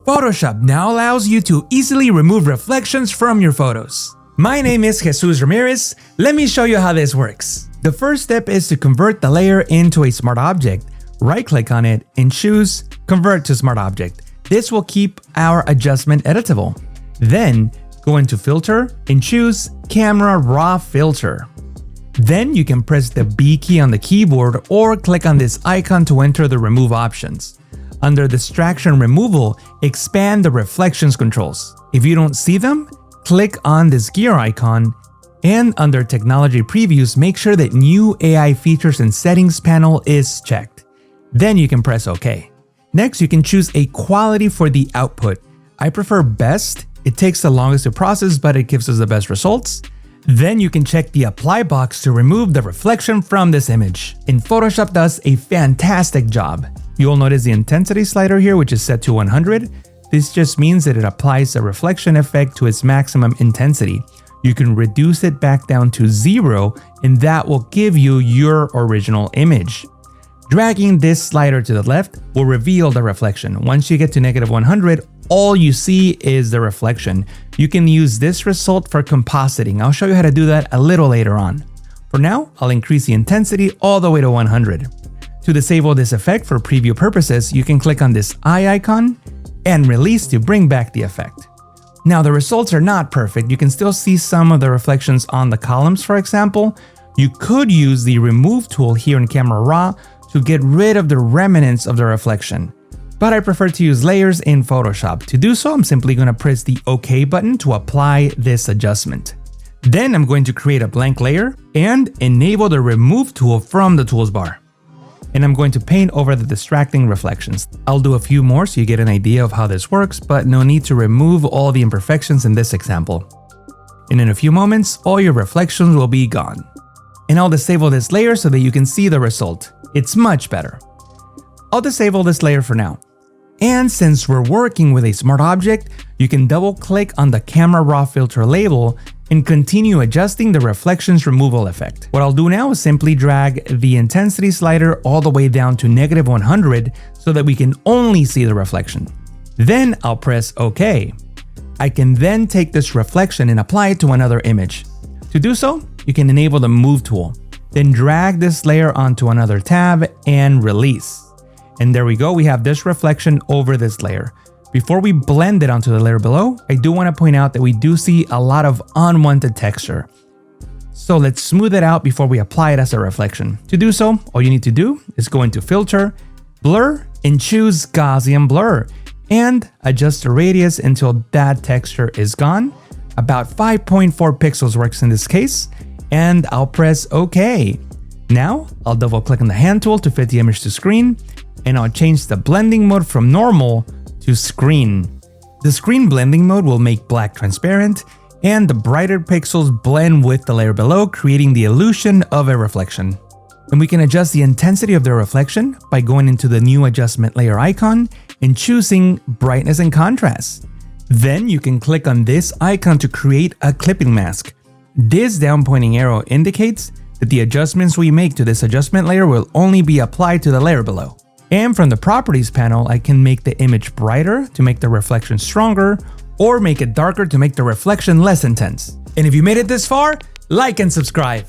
Photoshop now allows you to easily remove reflections from your photos. My name is Jesus Ramirez. Let me show you how this works. The first step is to convert the layer into a smart object. Right-click on it and choose Convert to Smart Object. This will keep our adjustment editable. Then go into Filter and choose Camera Raw Filter. Then you can press the B key on the keyboard or click on this icon to enter the remove options. Under Distraction Removal, expand the reflections controls. If you don't see them, click on this gear icon, and under Technology Previews, make sure that New AI Features and Settings panel is checked. Then you can press OK. Next, you can choose a quality for the output. I prefer Best. It takes the longest to process, but it gives us the best results. Then you can check the Apply box to remove the reflection from this image. And Photoshop does a fantastic job. You'll notice the intensity slider here, which is set to 100. This just means that it applies a reflection effect to its maximum intensity. You can reduce it back down to 0, and that will give you your original image. Dragging this slider to the left will reveal the reflection. Once you get to -100, all you see is the reflection. You can use this result for compositing. I'll show you how to do that a little later on. For now, I'll increase the intensity all the way to 100. To disable this effect for preview purposes, you can click on this eye icon and release to bring back the effect. Now, the results are not perfect. You can still see some of the reflections on the columns, for example. You could use the Remove tool here in Camera Raw to get rid of the remnants of the reflection. But I prefer to use layers in Photoshop. To do so, I'm simply going to press the OK button to apply this adjustment. Then I'm going to create a blank layer and enable the Remove tool from the tools bar. And I'm going to paint over the distracting reflections. I'll do a few more so you get an idea of how this works, but no need to remove all the imperfections in this example. And in a few moments, all your reflections will be gone. And I'll disable this layer so that you can see the result. It's much better. I'll disable this layer for now. And since we're working with a smart object, you can double click on the Camera Raw Filter label and continue adjusting the reflections removal effect. What I'll do now is simply drag the intensity slider all the way down to -100 so that we can only see the reflection. Then I'll press OK. I can then take this reflection and apply it to another image. To do so, you can enable the Move tool. Then drag this layer onto another tab and release. And there we go, we have this reflection over this layer. Before we blend it onto the layer below, I do want to point out that we do see a lot of unwanted texture. So let's smooth it out before we apply it as a reflection. To do so, all you need to do is go into Filter, Blur, and choose Gaussian Blur, and adjust the radius until that texture is gone. About 5.4 pixels works in this case, and I'll press OK. Now, I'll double click on the hand tool to fit the image to screen, and I'll change the blending mode from normal to screen. The screen blending mode will make black transparent, and the brighter pixels blend with the layer below, creating the illusion of a reflection. And we can adjust the intensity of the reflection by going into the new adjustment layer icon and choosing brightness and contrast. Then you can click on this icon to create a clipping mask. This down pointing arrow indicates that the adjustments we make to this adjustment layer will only be applied to the layer below. And from the Properties panel, I can make the image brighter to make the reflection stronger, or make it darker to make the reflection less intense. And if you made it this far, like and subscribe.